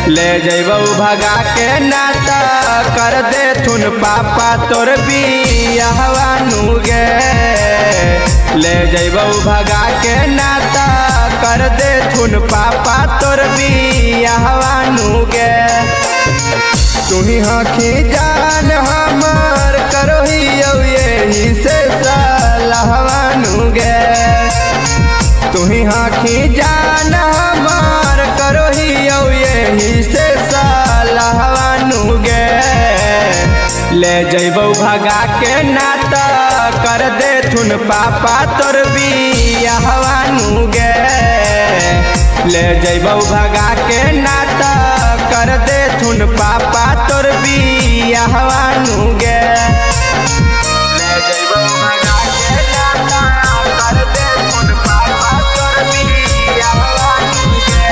ले जइबौ भगा के नाता कर दे थुन पापा तोर बियाहवा नु गे। ले जइबौ भगा के नाता कर दे थुन पापा तोर बियाहवा नु गे। तुही आँखी जान हमर करोही यही से सलाहवा नु गे। तुही आँखी जान हमार करोही यही से सलाहवा नु गे। ले जइबौ भगा के नाता कर दे थुन पापा तोर बियाहवा नु गे। ले जइबौ भगा के नाता कर दे थुन पापा तोर बियाहवा नु गे। ले जइबौ भगा के नाता कर दे थुन पापा तोर बियाहवा नु गे।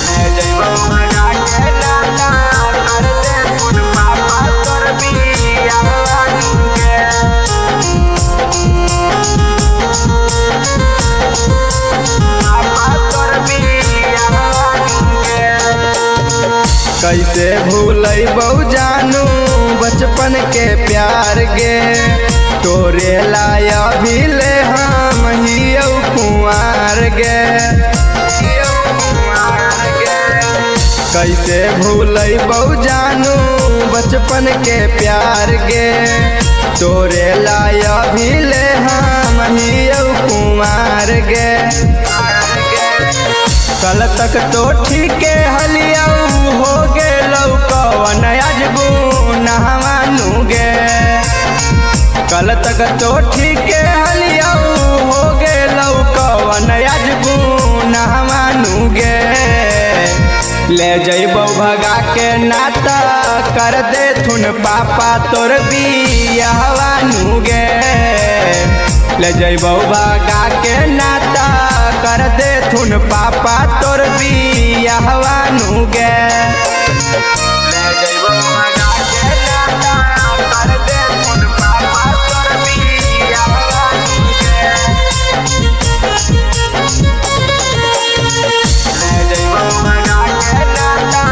ले जइबौ भगा के नाता कर दे थुन पापा तोर बियाहवा नु गे। कैसे भूलैबौ जानू बचपन के प्यार गे। तोरे लाया भी ले हम हियौ कुंवार गे। कैसे भूलैबौ जानू बचपन के प्यार गे। तोरे लाया भी ले हम हियौ कुंवार गे। कल तक तो ठीके हलियौ हो गेलौ कवन अजबू नहवा नु गे। कल तक तो ठीके हलियौ हो गेलौ कवन अजबू नहवा नु गे। ले जइबौ भगा के नाता कर दे थुन पापा तोर बियाहवा नु गे। ले जइबौ भगा के नाता कर दे थुन पापा तोर बियाहवा नु गे। ले जइबौ भगा के नाता कर दे थुन पापा तोर बियाहवा नु गे। ले जइबौ भगा के नाता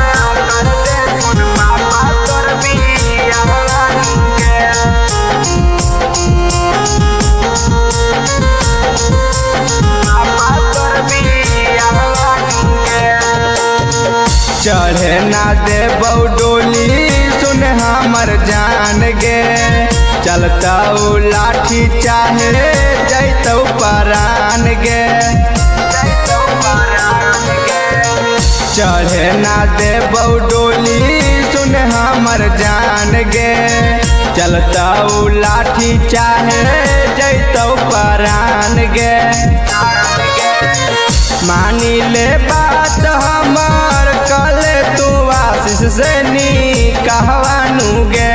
कर दे थुन पापा तोर बियाहवा नु गे। चढ़े ना देबौ डोली सुन हमर जान गे। चलतौ लाठी चाहे जैतौ परान गे। चढ़े ना देबौ डोली सुन हमर जान गे। चलतौ लाठी चाहे जैतौ परान गे। मानी ले बात हमार कले तू आशीष से निकाहवा नु गे।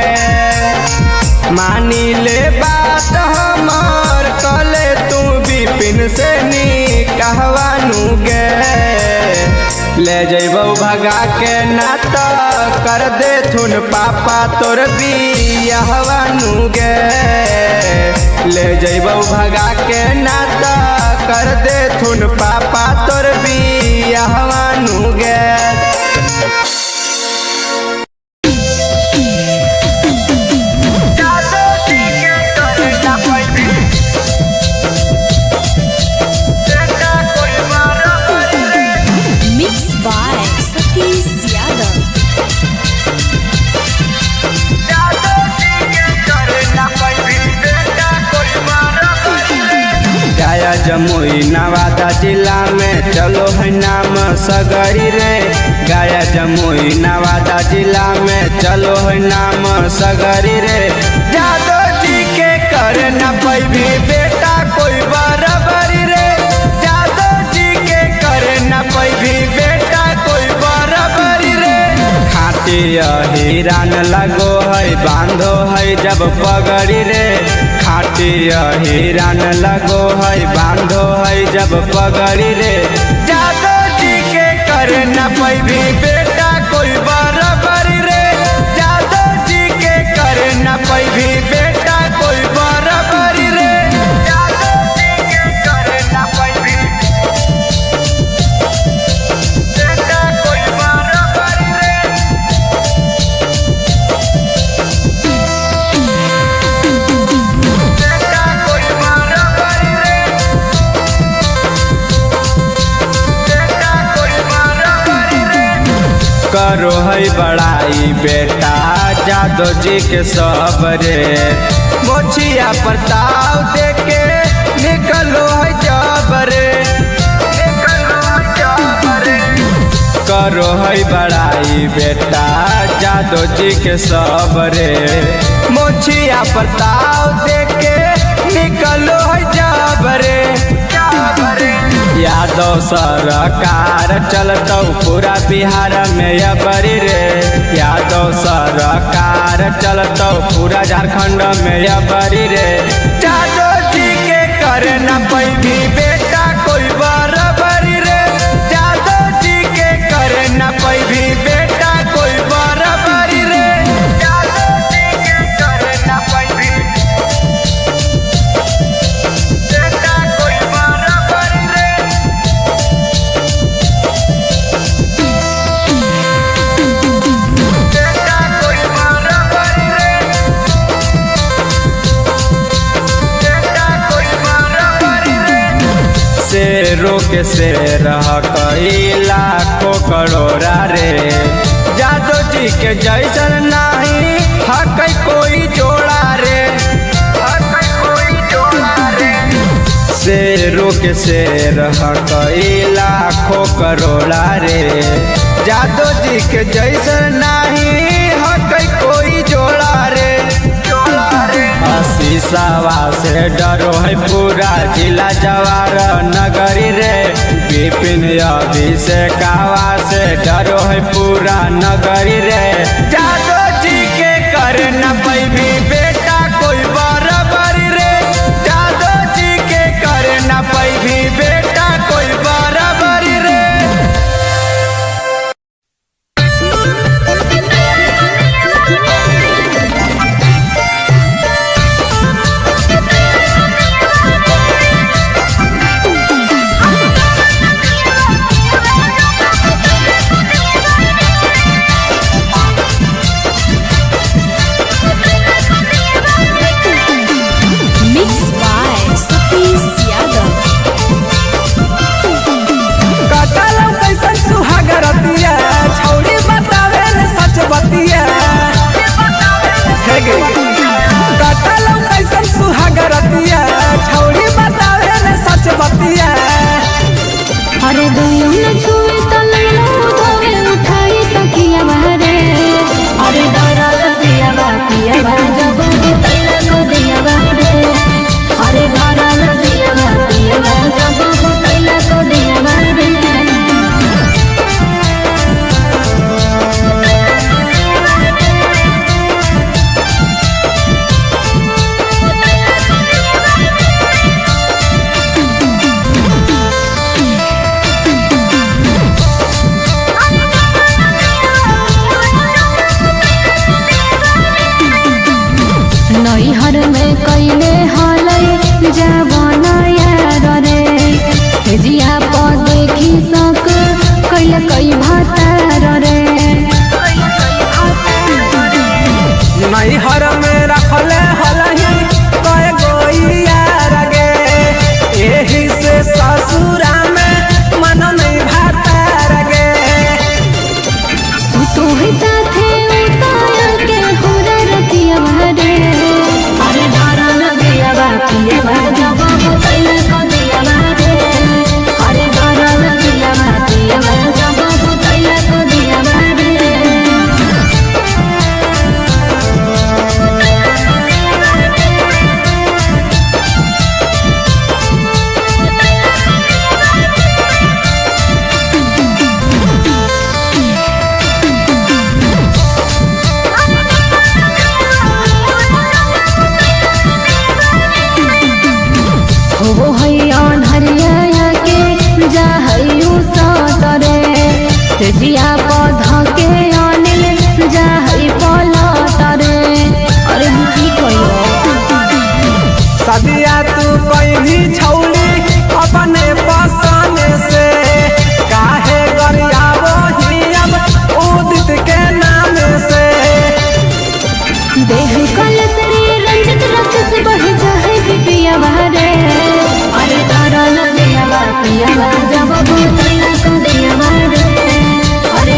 मानी ले बात हमार कले तू विपिन से निकाहवा नु गे। ले जइबौ भगा के नाता कर दे थुन पापा तोर बियाहवा नु गे। ले जइबौ भगा के नाता कर दे थुन पापा तोर बियाहवा नु गे। जमुई नवादा जिला में चलो है नाम सगरी रे। गया जमुई नवादा जिला में चलो है नाम सगरी रे। जादो जी के कर न पैभी बेटा कोई बराबरी रे। जादो जी के कर न पैभी बेटा कोई बराबरी रे। खाटी हिरान लगो है बांधो है जब पगड़ी रे। खाटी हिरान लगो है बांधो है जब पगड़ी रे। जादो जी के कर न पैभी बेटा कोई बराबरी रे। जादो जी के कर न पैभी बेटा कोई बराबरी रे। जादो जी के कर न पैभी करो है बड़ाई बेटा जादो जी के सबरे मोछिया प्रताप देके निकलो है जबरे करो है बड़ाई बेटा जादो जी के सबरे मोछिया प्रताप देके निकलो है जबरे यादव सरकार चलतौ पूरा बिहार में अबरी रे यादव सरकार चलतौ पूरा झारखंड में अबरी रे जादव जी के करे न पैभी बेटा कोई बराबरी रे जादव जी के करे न पैभी बेटा कोई बराबरी रे जादव जी के करे न पैभी बेटा कोई बराबरी रे बेटा कोई बराबरी रे बेटा कोई बराबरी रे शेरों के शेर कई लाखों करोड़ा रे जादव जी के जैसन नहीं हक कोई जोड़ा रे हक कोई जोड़ा रे शेरों के शेर कई लाखों करोड़ा रे जादव जी के जैसन नहीं हक कोई जोड़ा रे शीशावा से डरो है पूरा जिला जवार नगरी रे विपिन अभिषेकावा से डरो है पूरा नगरी रे जादव जी के करे न पैभी बेटा कोई बराबरी रे जादव जी के करे न पैभी बेटा कोई बराबरी रे अरे दया न छुए त लैला उठावे उठाई तकिया बहरे अरे डरा दिया बातिया जब तैला को दिया बहरे अरे डरा दिया बातिया जब तैला को दिया बहरे नैहर में कैले हलै जवाना यार रे सेजिया पर देखी सक कैले कई भातार रे नैहर में रखले हलही कय गोइया गे एही से ससुरा में मन नहीं भातार गे तू ही साथे उताया के होरा रतिया भरे अरे डरा दिया बातिया जब तैला को दिया भरे अरे डरा दिया बातिया जब तैला को दिया भरे हो हैन हरिया के जाहयू सतरे सेजिया पध के अनिल जाहई पलतरे अरे हम की कहियो सदिया तू कहीं छौली अपने पसंद से काहे गरियावो ही अब उदित के नाम से देह कल श्री रंजित रक्त से बढ़ जाए पिया भरे अरे डरा दिया बातिया जब तैला को दिया भरे अरे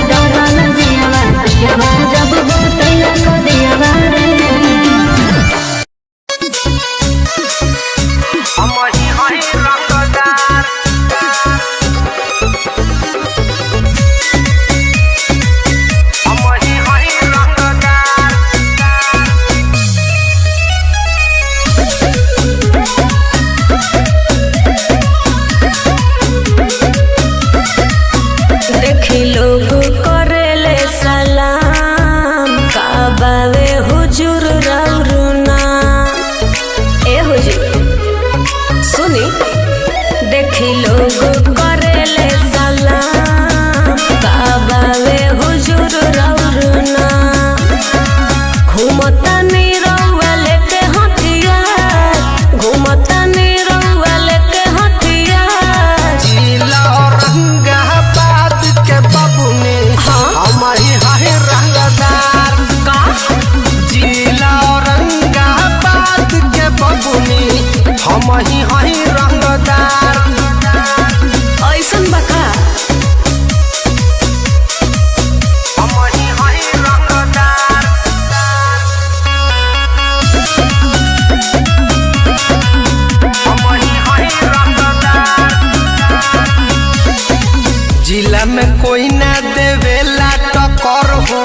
में कोई ना देवेला टक्कर हो,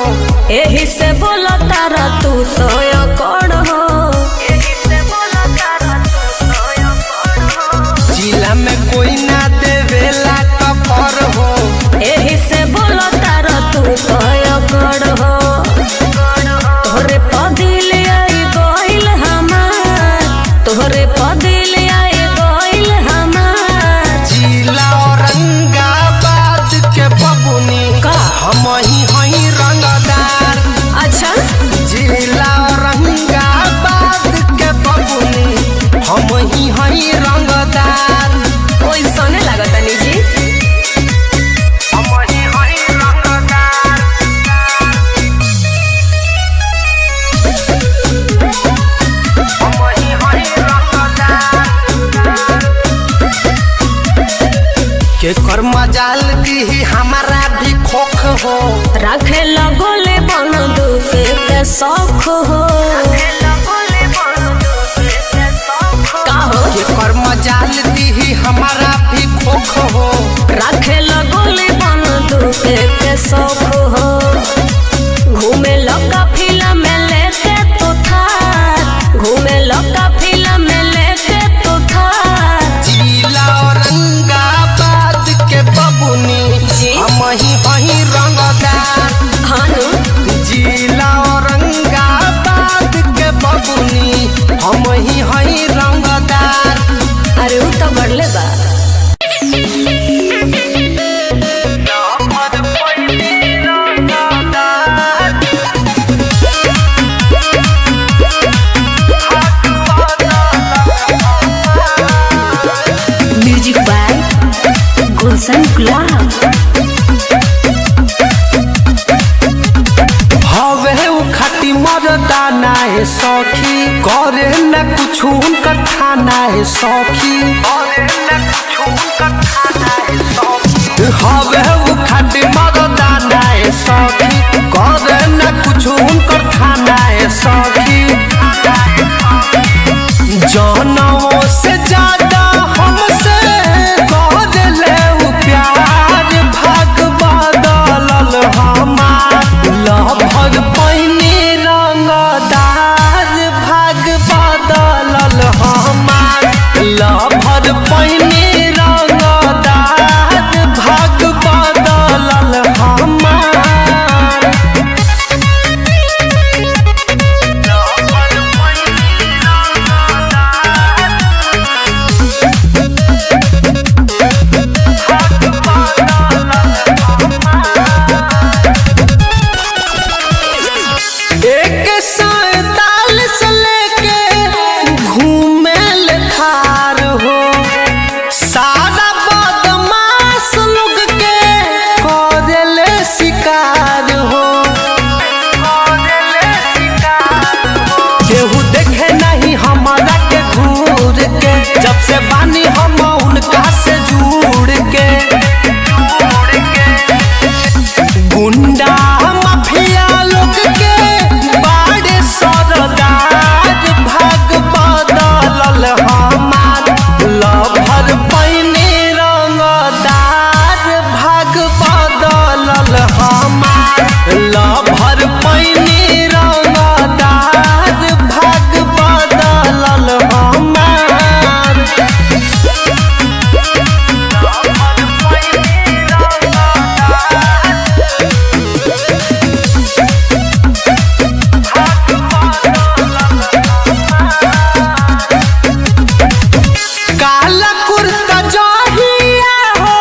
एही से बोला तारा तू तो अकड़ हो। जिला में कोई ना देवेला टक्कर हो, एही से बोला तारा तू तो अकड़ हो। तोहरे पदिल आई गइल हमार, तोहरे पदिल आई गइल हमार। जिला औरंगाबाद के बबुनी का हम ही हई रंगदार। अच्छा जिला औरंगाबाद के बबुनी हम ही हई रंगदार। ओइ सने लागत नी जी। हम ही हई रंगदार। हम ही हई रंगदार। के कर मजाल दी हमारा भी खोख हो, राखे लगोले बंदूक के शौक हो। का हो के कर मजाल दी हमारा भी खोख हो, राखे लगोले बंदूक के शौक हो। घूमे लगा फिल्म में लेके तो था, घूमे लगा फिल्म में लेके तो था। जिला औरंगाबाद के बबुनी जी। हम ही हई रंगदार। हानु जिला औरंगाबाद के बबुनी हम ही हई रंगदार। अरे उ तो बढ़ले बा। म्यूजिक बाय गुलशन गुलाब। हवे उ खाटी मर्दाना है सखी, करे न कुछ उनकर थाना है सखी। हवे उ खाटी मर्दाना है सखी, करे न कुछ उनकर थाना है सखी। जानवों से ज्यादा हमसे कर ले उ प्यार, भाग बदलल हमार लभर पैनी रंगदार। भाग बदलल हमार लभर पैनी रंगदार, भाग बदलल हमार। एक साल से लेके घूमे ले थार हो, सारा बदमाश लोग के करेले शिकार हो। केहू देखे नहीं हमारा के घूर के, जब से बानी हम उनका से जुड़ के। गुंडा माफिया लोग के बाड़े सरदार, भाग बदलल हमार लभर पैनी रंगदार। भाग बदलल हमार लभर पैनी रंगदार, भाग बदलल हमार। काला कुर्ता जहिया हो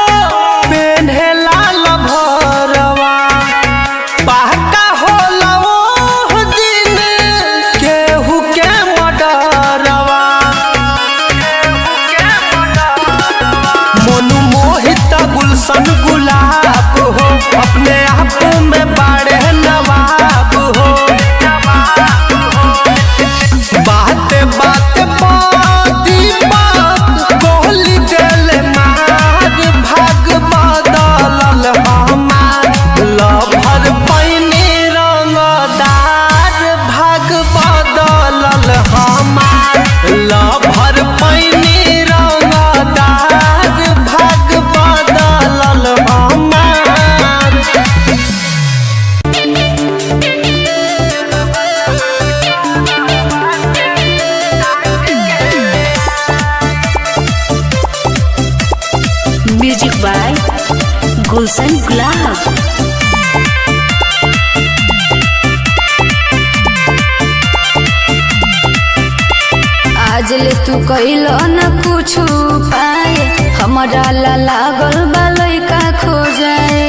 पेन्हेला लभरवा, पहका होला ओह दिन केहू के मडरवा। मोनू मोहित गुलशन गुलाब हो, अपने आप में बड़े नवाब हो। बात बात दीपक गोली देले मार, भाग बदलल हमार लभर पैनी रंगदार। भाग बदलल हमार लभर पैनी रंगदार, भाग बदलल हमार। गुलशन गुलाब। आज ले तू कइलो न कुछ पाए, हमारा ला लागल बा लइका खो जाए।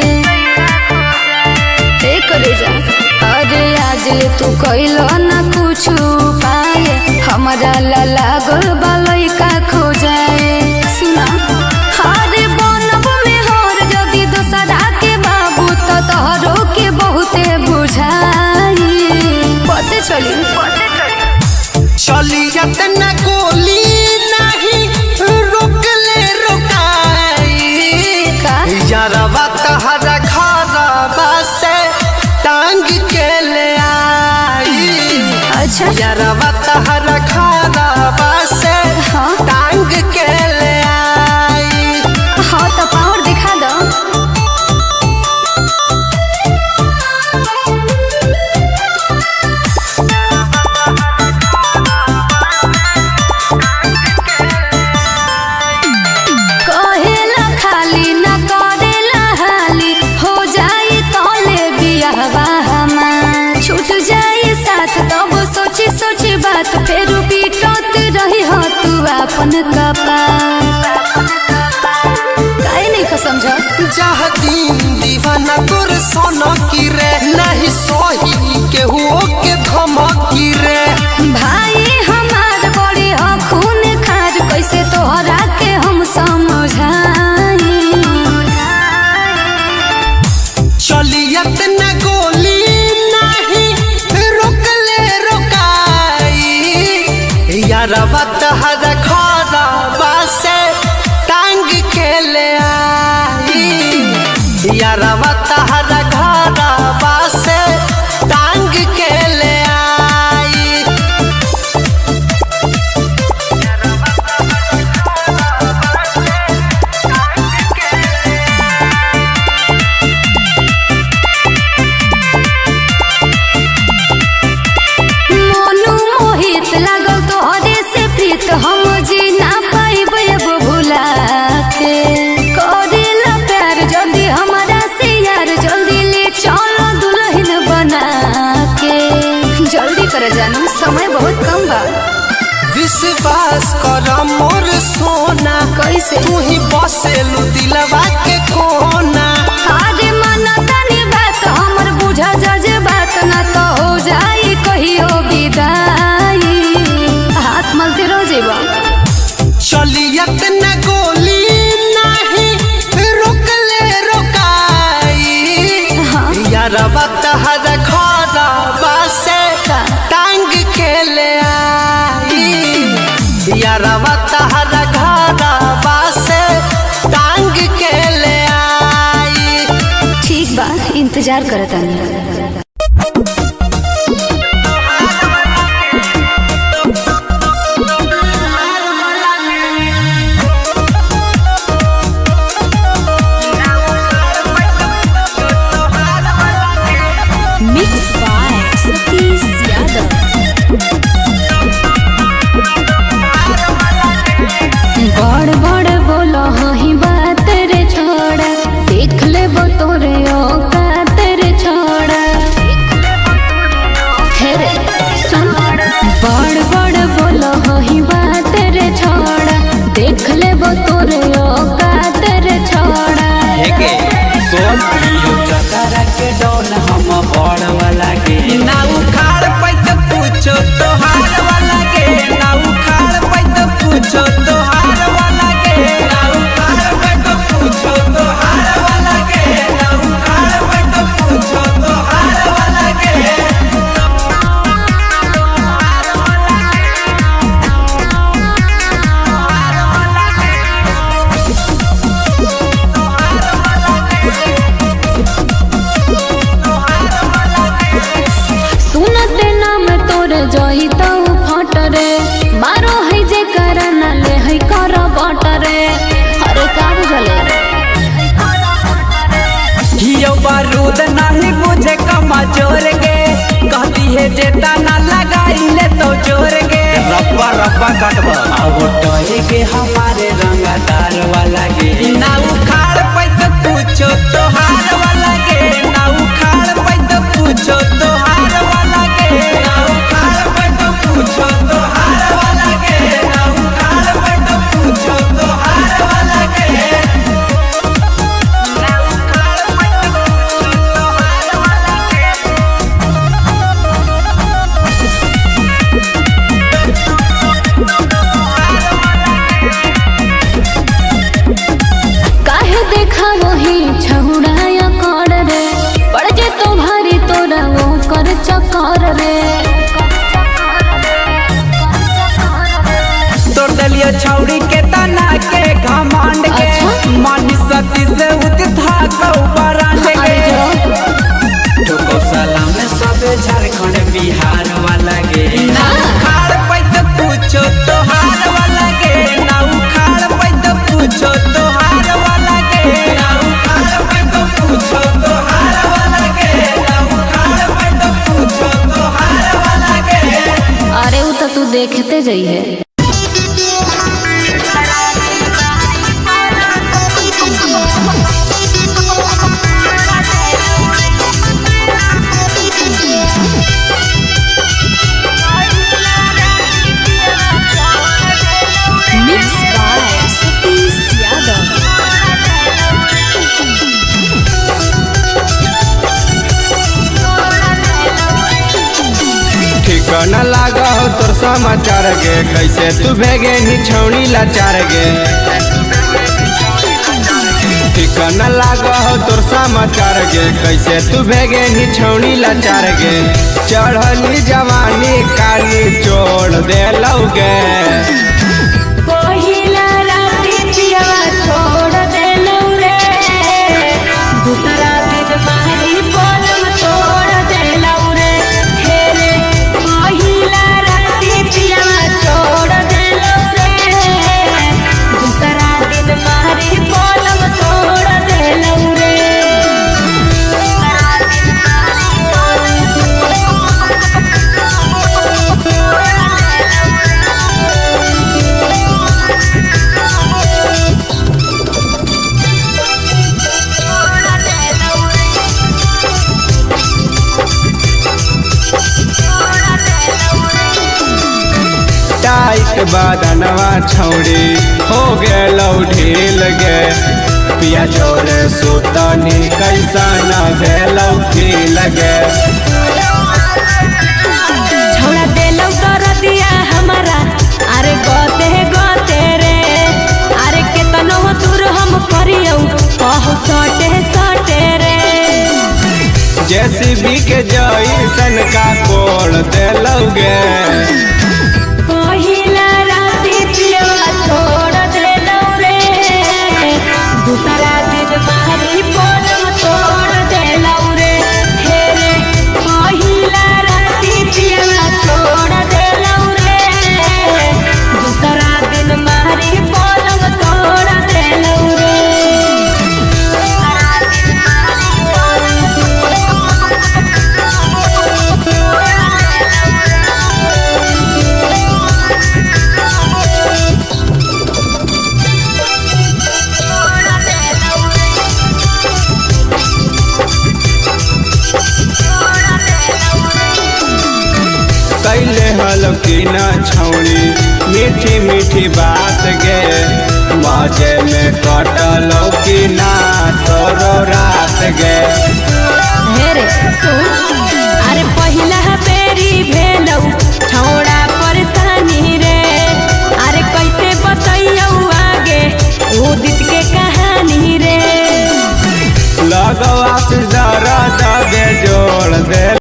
हे करे जा, अरे आज ले तू कइलो न कुछ पाए, हमारा ला लागल बा लइका खो जाए। सुना अरे बनब में हर जदी दोसरा के बाबू तो तोहरो के बहुते बुझाई। पते चली चलियत न गोली नहीं रोकले रोकाई, यारवा तहरा घरवा से टांग के ले आई। अच्छा यारवा तहरा घरवा से टांग के ले आई। हाँ तो पावर दिखा दो। कहेला खाली न करेला हाली, हो जाई तोले बियाहवा हमार। छूट जाई साथ तब सोची सोची बात, फेर पीटत रही हो तू अपन कपार। काहे नहीं को समझ जहदीन दीवाना तोर सोना की रे, नहीं सोही के हुओ के धमकी रे। भाई हमार बड़ी हो खून खार, कैसे तोहरा के हम समझाई। चलियत न गोली नहीं रोकले रोकाई, यारवा तहरा घरवा से टांग के ले आई। यारवा तहरा घरवा से टांग के ले आई। मोनू मोहित लागल तोहरे से प्रीत, हम जी ना पाइब अब भुला के। करेला प्यार जल्दी हमारा से यार, जल्दी ले चलो दुल्हन बना के। जल्दी कर जानू, समय बहुत कम बा। विश्वास कर मोर सोना, कैसे तू ही बसेलू दिलवा के कोना। अरे माना तनी बात हमर बुझा जज बात, ना तो हो जाई कहियो विदाई। हाथ मलते रह जेबा। चलियत न गोली नहीं रोकले रोकाई, यारवा तहरा घरवा से टांग के ले आई। यारवा तहरा घरवा से टांग के ले आई। ठीक बा, इंतजार करतानी। Mix by Satish Yadav. बड़ बड़ बोलो ही बात रे छोड़ा, देख ले वो तोरे औकात रे छोड़ा। हेरे सुन, बड़ बड़ बोलो ही बात रे छोड़ा, देख ले वो तोरे औकात रे छोड़ा। हेगे सोन यो चतरा के डोन हम बड़ वाला के, ना उखाड़ पैत पूछो तोहार वाला के। ना उखाड़ पैत पूछो तोहार वाला के। ना उखाड़ पैत पूछो तोहार वाला के। ना उखाड़ पैत पूछो तोहार वाला के। सुनते नाम तोरे जोई तो फट रे, मारो है जे करना ले है कर बट रे। अरे का बुझले हियो बारूद नहीं बुझे कमजोर गे, कहती है जेता ना लगाई ले तो जोर गे। रब्बा रब्बा कटबा अब टोए के हमारे रंगदार वाला गे। ना उखाड़ पैत पूछो तो देखते जाइए। ठिकाना लागा हो तोर समाचार गे, कैसे तू भेगे नी छौनी लाचार गे। ठिकाना लागा हो तोर समाचार गे, कैसे तू भेगे नी छौनी लाचार गे। चढ़ली जवानी काली छोड़ दे लौगे, पहिला राती पियवा छोड़ दे रे, दूसरा दिन मारी पलंग तोड़ दे रे। हेरे पहिला राती पियवा छोड़ दे रे, दूसरा दिन मारी पलंग तोड़ दे रे। टाइट बादनवा छौड़ी हो गेलौ ढील गे। पिया जोरे सुतनी कैसा न भेलौ फील गे। छोड़ा देलौ कर दिया हमारा, अरे गोते रे, अरे केतनो दूर हम करियौ कहो सटे सटे रे। जेसीबी के जैसन का कोड़ देलौगे, पहिला राती पियवा छोड़ देलौ रे, दूसरा दिन मारी पलंग तोड़ देलौ रे। हेरे पहिला राती पियवा छोड़ देलौ रे, दूसरा दिन मारी पलंग तोड़ देलौ रे। कैले हल की न छौड़ी मीठी मीठी बात गे। बाजे में कटल की ना